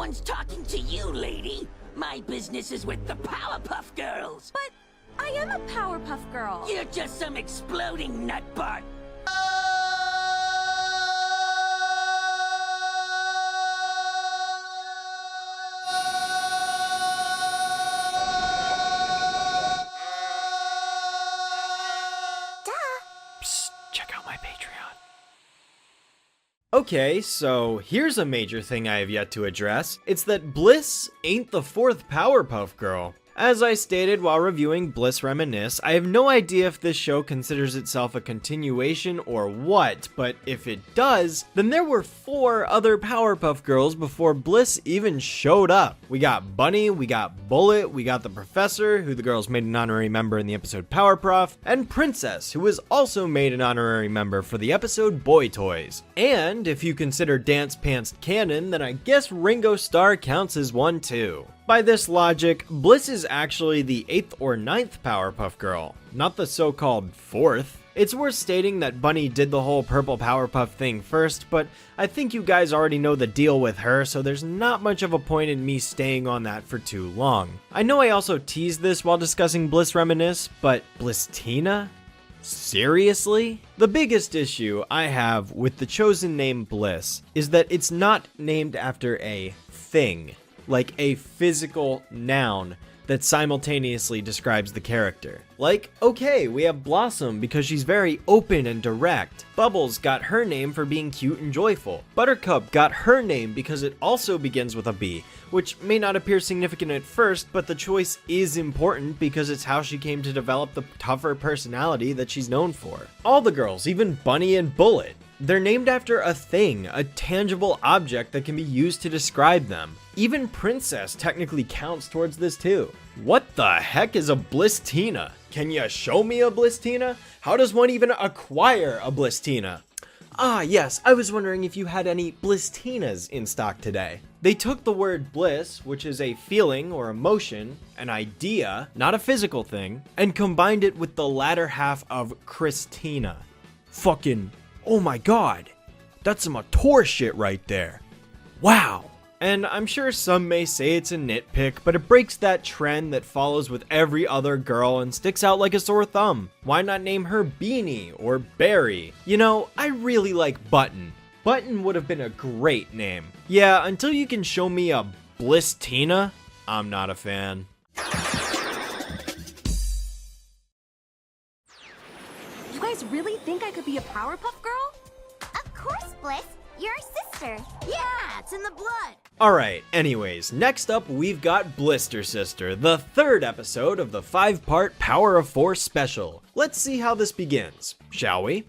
one's talking to you, lady. My business is with the Powerpuff Girls. But I am a Powerpuff Girl. You're just some exploding nutbart. Check out my Patreon. Okay, so here's a major thing I have yet to address. It's that Bliss ain't the fourth Powerpuff Girl. As I stated while reviewing Bliss Reminisce, I have no idea if this show considers itself a continuation or what, but if it does, then there were 4 other Powerpuff Girls before Bliss even showed up. We got Bunny, we got Bullet, we got the Professor, who the girls made an honorary member in the episode Powerpuff, and Princess, who was also made an honorary member for the episode Boy Toys. And if you consider Dance Pants canon, then I guess Ringo Starr counts as one too. By this logic, Bliss is actually the 8th or 9th Powerpuff Girl, not the so-called 4th. It's worth stating that Bunny did the whole purple Powerpuff thing first, but I think you guys already know the deal with her, so there's not much of a point in me staying on that for too long. I know I also teased this while discussing Bliss Reminisce, but Blistina? Seriously? The biggest issue I have with the chosen name Bliss is that it's not named after a thing, like a physical noun that simultaneously describes the character. Like, okay, we have Blossom because she's very open and direct. Bubbles got her name for being cute and joyful. Buttercup got her name because it also begins with a B, which may not appear significant at first, but the choice is important because it's how she came to develop the tougher personality that she's known for. All the girls, even Bunny and Bullet, they're named after a thing, a tangible object that can be used to describe them. Even Princess technically counts towards this too. What the heck is a Blistina? Can you show me a Blistina? How does one even acquire a Blistina? Ah yes, I was wondering if you had any Blistinas in stock today. They took the word bliss, which is a feeling or emotion, an idea, not a physical thing, and combined it with the latter half of Christina. Fucking, oh my god, that's some auteur shit right there. Wow. And I'm sure some may say it's a nitpick, but it breaks that trend that follows with every other girl and sticks out like a sore thumb. Why not name her Beanie or Berry? You know, I really like Button. Button would have been a great name. Yeah, until you can show me a Blistina, I'm not a fan. You guys really think I could be a Powerpuff Girl? Of course, Bliss. You're a sister. Yeah, it's in the blood. Alright, anyways, next up we've got Blisster Sister, the 3rd episode of the 5-part Power of 4 special. Let's see how this begins, shall we?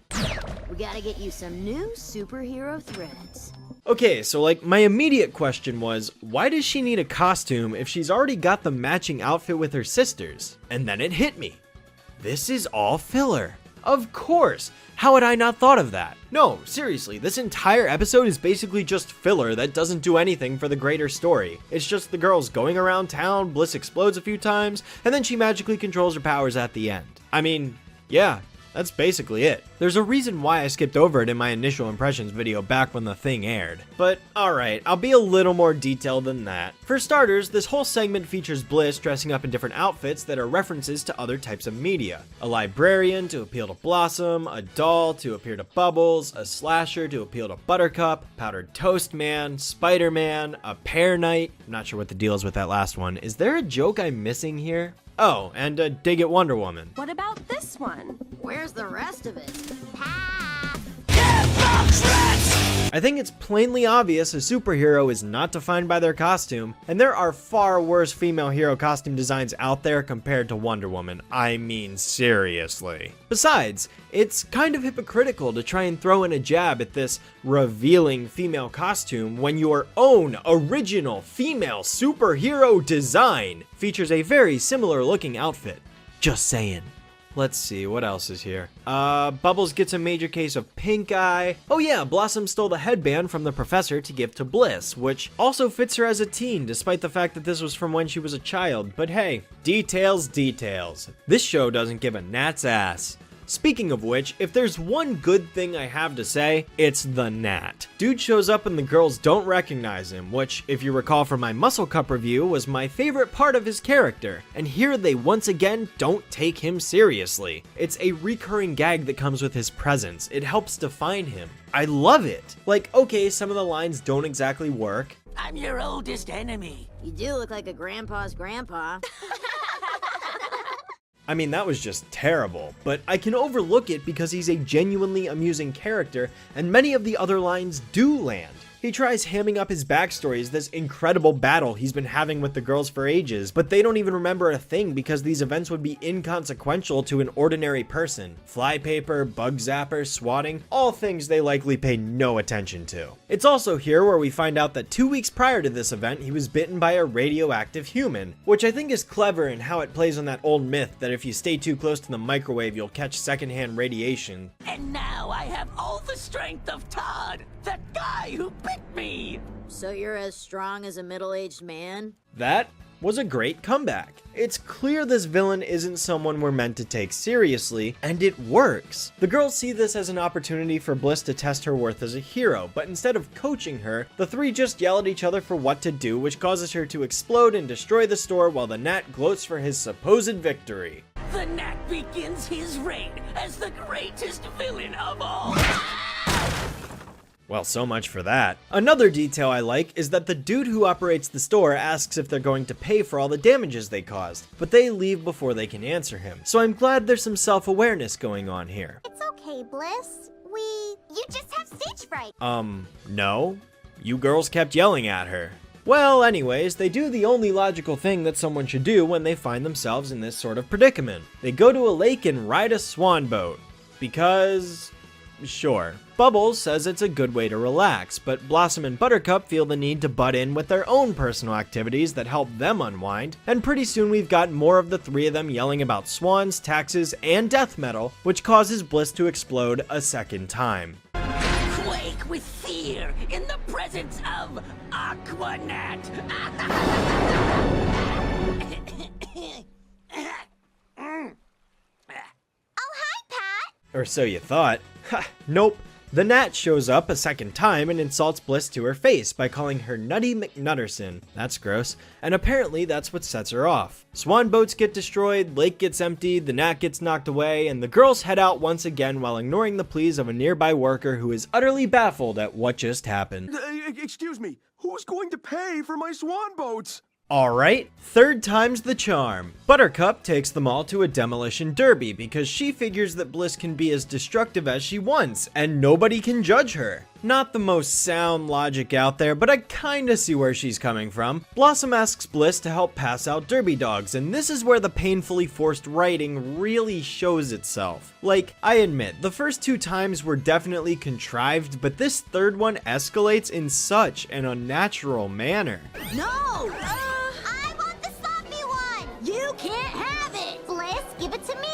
We gotta get you some new superhero threads. Okay, so like my immediate question was, why does she need a costume if she's already got the matching outfit with her sisters? And then it hit me. This is all filler. Of course! How had I not thought of that? No, seriously, this entire episode is basically just filler that doesn't do anything for the greater story. It's just the girls going around town, Bliss explodes a few times, and then she magically controls her powers at the end. I mean, yeah, that's basically it. There's a reason why I skipped over it in my initial impressions video back when the thing aired. But alright, I'll be a little more detailed than that. For starters, this whole segment features Bliss dressing up in different outfits that are references to other types of media. A librarian to appeal to Blossom, a doll to appeal to Bubbles, a slasher to appeal to Buttercup, Powdered Toast Man, Spider-Man, a pear knight. I'm not sure what the deal is with that last one. Is there a joke I'm missing here? Oh, and a dig at Wonder Woman. What about this one? Where's the rest of it? I think it's plainly obvious a superhero is not defined by their costume, and there are far worse female hero costume designs out there compared to Wonder Woman. I mean, seriously. Besides, it's kind of hypocritical to try and throw in a jab at this revealing female costume when your own original female superhero design features a very similar looking outfit. Just saying. Let's see, what else is here? Bubbles gets a major case of pink eye. Oh yeah, Blossom stole the headband from the professor to give to Bliss, which also fits her as a teen, despite the fact that this was from when she was a child. But hey, details, details. This show doesn't give a gnat's ass. Speaking of which, if there's one good thing I have to say, it's the Gnat. Dude shows up and the girls don't recognize him, which, if you recall from my Muscle Cup review, was my favorite part of his character, and here they once again don't take him seriously. It's a recurring gag that comes with his presence. It helps define him. I love it. Like, okay, some of the lines don't exactly work. I'm your oldest enemy. You do look like a grandpa's grandpa. I mean, that was just terrible, but I can overlook it because he's a genuinely amusing character, and many of the other lines do land. He tries hamming up his backstory as this incredible battle he's been having with the girls for ages, but they don't even remember a thing because these events would be inconsequential to an ordinary person. Flypaper, bug zapper, swatting, all things they likely pay no attention to. It's also here where we find out that 2 weeks prior to this event, he was bitten by a radioactive human, which I think is clever in how it plays on that old myth that if you stay too close to the microwave, you'll catch secondhand radiation. And now I have all the strength of Todd, that guy who bit me. So you're as strong as a middle-aged man? That was a great comeback. It's clear this villain isn't someone we're meant to take seriously, and it works. The girls see this as an opportunity for Bliss to test her worth as a hero, but instead of coaching her, the three just yell at each other for what to do, which causes her to explode and destroy the store while the Gnat gloats for his supposed victory. The Gnat begins his reign as the greatest villain of all. Well, so much for that. Another detail I like is that the dude who operates the store asks if they're going to pay for all the damages they caused, but they leave before they can answer him. So I'm glad there's some self-awareness going on here. It's okay, Bliss. You just have stage fright. No. You girls kept yelling at her. Well, anyways, they do the only logical thing that someone should do when they find themselves in this sort of predicament. They go to a lake and ride a swan boat. Because... sure. Bubbles says it's a good way to relax, but Blossom and Buttercup feel the need to butt in with their own personal activities that help them unwind, and pretty soon we've got more of the three of them yelling about swans, taxes, and death metal, which causes Bliss to explode a second time. Quake with fear in the presence of Aquanat. Oh, hi, Pat. Or so you thought. Ha, nope. The Gnat shows up a second time and insults Bliss to her face by calling her Nutty McNutterson. That's gross. And apparently that's what sets her off. Swan boats get destroyed, lake gets emptied, the Gnat gets knocked away, and the girls head out once again while ignoring the pleas of a nearby worker who is utterly baffled at what just happened. Excuse me, who's going to pay for my swan boats? Alright, third time's the charm. Buttercup takes them all to a demolition derby because she figures that Bliss can be as destructive as she wants, and nobody can judge her. Not the most sound logic out there, but I kinda see where she's coming from. Blossom asks Bliss to help pass out derby dogs, and this is where the painfully forced writing really shows itself. Like, I admit, the first two times were definitely contrived, but this third one escalates in such an unnatural manner. No! I want the sloppy one. You can't have it! Bliss, give it to me.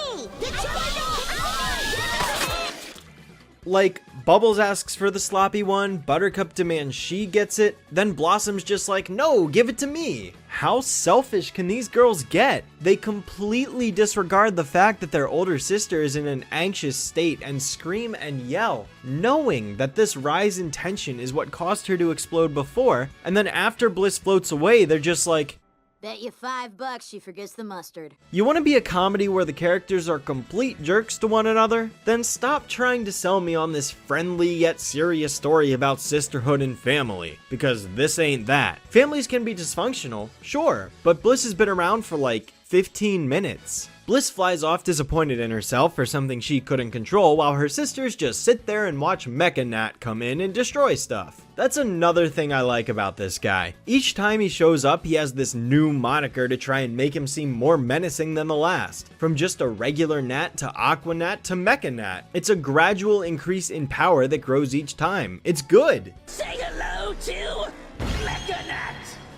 Like, Bubbles asks for the sloppy one, Buttercup demands she gets it, then Blossom's just like, no, give it to me. How selfish can these girls get? They completely disregard the fact that their older sister is in an anxious state and scream and yell, knowing that this rise in tension is what caused her to explode before, and then after Bliss floats away, they're just like, Bet you $5 she forgets the mustard. you want to be a comedy where the characters are complete jerks to one another? Then stop trying to sell me on this friendly yet serious story about sisterhood and family, because this ain't that. Families can be dysfunctional, sure, but Bliss has been around for like 15 minutes. Bliss flies off disappointed in herself for something she couldn't control while her sisters just sit there and watch Mecha Gnat come in and destroy stuff. That's another thing I like about this guy. Each time he shows up, he has this new moniker to try and make him seem more menacing than the last. From just a regular gnat to Aqua Gnat to Mecha Gnat. It's a gradual increase in power that grows each time. It's good. Say hello to Mecha Gnat.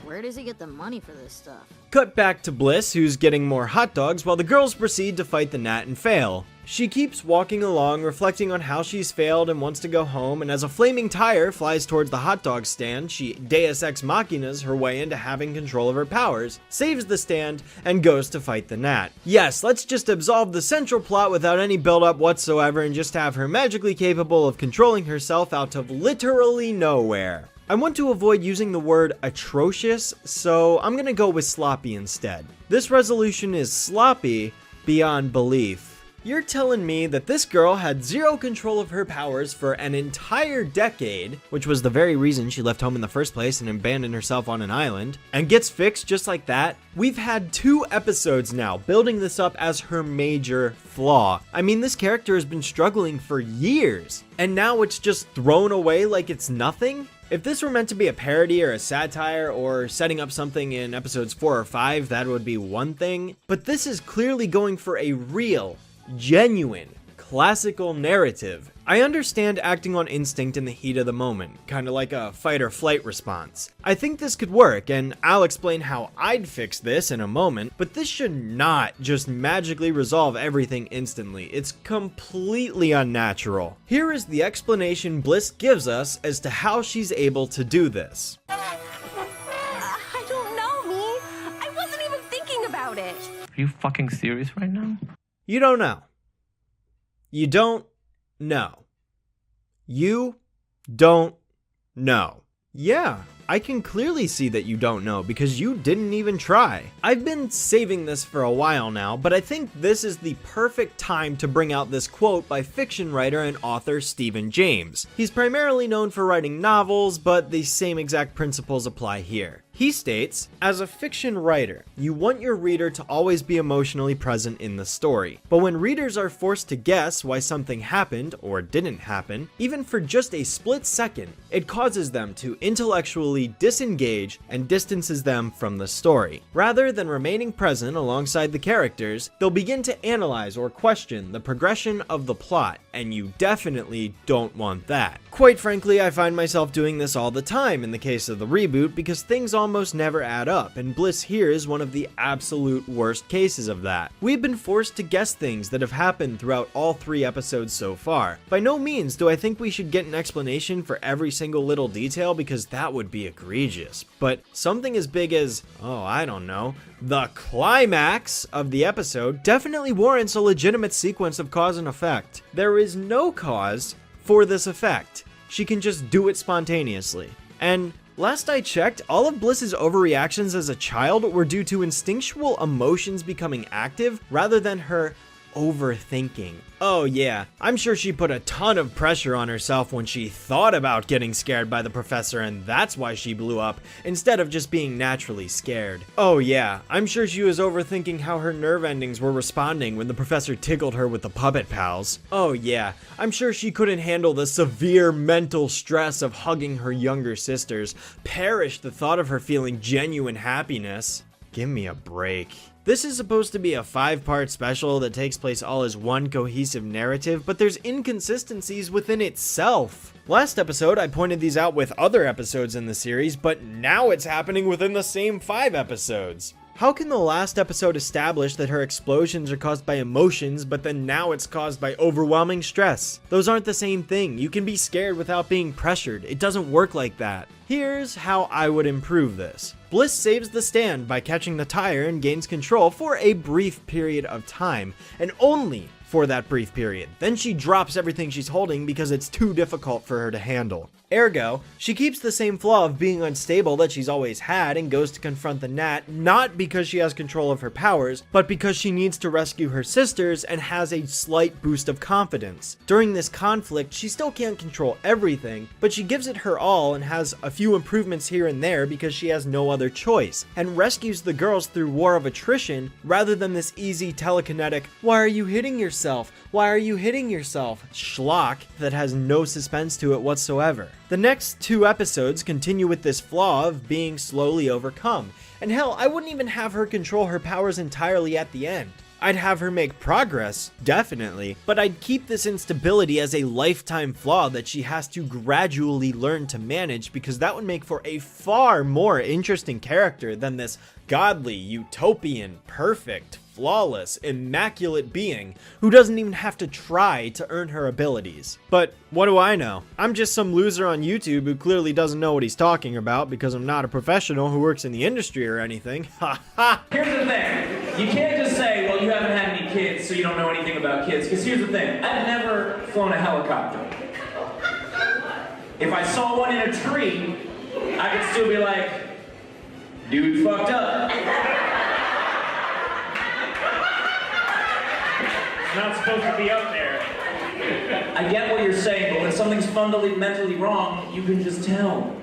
Where Where does he get the money for this stuff? Cut back to Bliss, who's getting more hot dogs while the girls proceed to fight the gnat and fail. She keeps walking along, reflecting on how she's failed and wants to go home, and as a flaming tire flies towards the hot dog stand, she Deus Ex Machinas her way into having control of her powers, saves the stand, and goes to fight the gnat. Yes, let's just absolve the central plot without any build-up whatsoever and just have her magically capable of controlling herself out of literally nowhere. I want to avoid using the word atrocious, so I'm gonna go with sloppy instead. This resolution is sloppy beyond belief. You're telling me that this girl had zero control of her powers for an entire decade, which was the very reason she left home in the first place and abandoned herself on an island, and gets fixed just like that? We've had 2 episodes now building this up as her major flaw. I mean, this character has been struggling for years, and now it's just thrown away like it's nothing? If this were meant to be a parody or a satire or setting up something in episodes 4 or 5, that would be one thing, but this is clearly going for a real, genuine, classical narrative. I understand acting on instinct in the heat of the moment, kinda like a fight or flight response. I think this could work, and I'll explain how I'd fix this in a moment, but this should not just magically resolve everything instantly. It's completely unnatural. Here is the explanation Bliss gives us as to how she's able to do this. I don't know, me. I wasn't even thinking about it. Are you fucking serious right now? You don't know. You don't know. You don't know. Yeah, I can clearly see that you don't know because you didn't even try. I've been saving this for a while now, but I think this is the perfect time to bring out this quote by fiction writer and author Stephen James. He's primarily known for writing novels, but the same exact principles apply here. He states, as a fiction writer, you want your reader to always be emotionally present in the story. But when readers are forced to guess why something happened or didn't happen, even for just a split second, it causes them to intellectually disengage and distances them from the story. Rather than remaining present alongside the characters, they'll begin to analyze or question the progression of the plot, and you definitely don't want that. Quite frankly, I find myself doing this all the time in the case of the reboot because things almost never add up, and Bliss here is one of the absolute worst cases of that. We've been forced to guess things that have happened throughout all 3 episodes so far. By no means do I think we should get an explanation for every single little detail because that would be egregious, but something as big as, oh, I don't know, the climax of the episode definitely warrants a legitimate sequence of cause and effect. There is no cause for this effect. She can just do it spontaneously. And last I checked, all of Bliss's overreactions as a child were due to instinctual emotions becoming active rather than her overthinking. Oh yeah, I'm sure she put a ton of pressure on herself when she thought about getting scared by the professor, and that's why she blew up, instead of just being naturally scared. Oh yeah, I'm sure she was overthinking how her nerve endings were responding when the professor tickled her with the puppet pals. Oh yeah, I'm sure she couldn't handle the severe mental stress of hugging her younger sisters, perished the thought of her feeling genuine happiness. Give me a break. This is supposed to be a 5-part special that takes place all as one cohesive narrative, but there's inconsistencies within itself. Last episode, I pointed these out with other episodes in the series, but now it's happening within the same 5 episodes. How can the last episode establish that her explosions are caused by emotions, but then now it's caused by overwhelming stress? Those aren't the same thing. You can be scared without being pressured. It doesn't work like that. Here's how I would improve this. Bliss saves the stand by catching the tire and gains control for a brief period of time, and only for that brief period. Then she drops everything she's holding because it's too difficult for her to handle. Ergo, she keeps the same flaw of being unstable that she's always had and goes to confront the gnat, not because she has control of her powers, but because she needs to rescue her sisters and has a slight boost of confidence. During this conflict, she still can't control everything, but she gives it her all and has a few improvements here and there because she has no other choice, and rescues the girls through war of attrition rather than this easy telekinetic, "Why are you hitting yourself? Why are you hitting yourself?" schlock that has no suspense to it whatsoever. The next 2 episodes continue with this flaw of being slowly overcome, and hell, I wouldn't even have her control her powers entirely at the end. I'd have her make progress, definitely, but I'd keep this instability as a lifetime flaw that she has to gradually learn to manage, because that would make for a far more interesting character than this godly, utopian, perfect, flawless, immaculate being who doesn't even have to try to earn her abilities. But what do I know? I'm just some loser on YouTube who clearly doesn't know what he's talking about because I'm not a professional who works in the industry or anything. Ha ha! Here's the thing. You can't just say, well, you haven't had any kids, so you don't know anything about kids. Because here's the thing. I've never flown a helicopter. If I saw one in a tree, I could still be like, dude fucked up. It's not supposed to be up there. I get what you're saying, but when something's fundamentally wrong, you can just tell.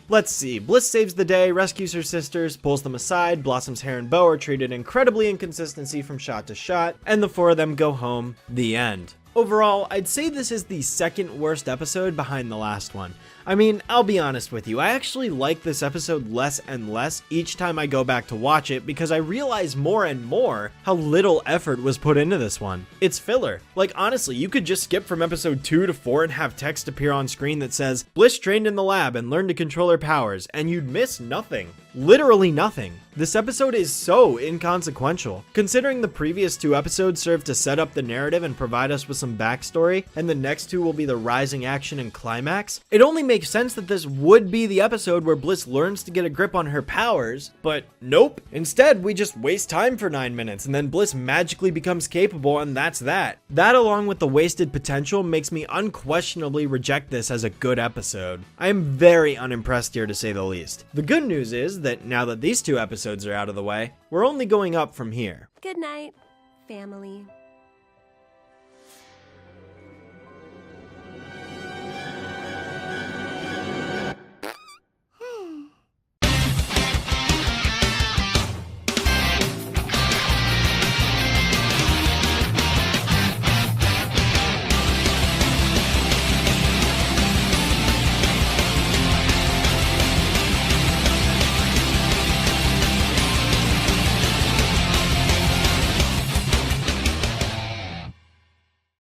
Let's see, Bliss saves the day, rescues her sisters, pulls them aside, Blossom's hair and bow are treated incredibly inconsistency from shot to shot, and the four of them go home. The end. Overall, I'd say this is the second worst episode behind the last one. I mean, I'll be honest with you, I actually like this episode less and less each time I go back to watch it because I realize more and more how little effort was put into this one. It's filler. Like, honestly, you could just skip from episode 2 to 4 and have text appear on screen that says, Bliss trained in the lab and learned to control her powers, and you'd miss nothing. Literally nothing. This episode is so inconsequential. Considering the previous 2 episodes served to set up the narrative and provide us with some backstory, and the next 2 will be the rising action and climax, it only makes sense that this would be the episode where Bliss learns to get a grip on her powers, but nope. Instead, we just waste time for 9 minutes, and then Bliss magically becomes capable, and that's that. That, along with the wasted potential, makes me unquestionably reject this as a good episode. I am very unimpressed here, to say the least. The good news is that now that these 2 episodes are out of the way, we're only going up from here. Good night, family.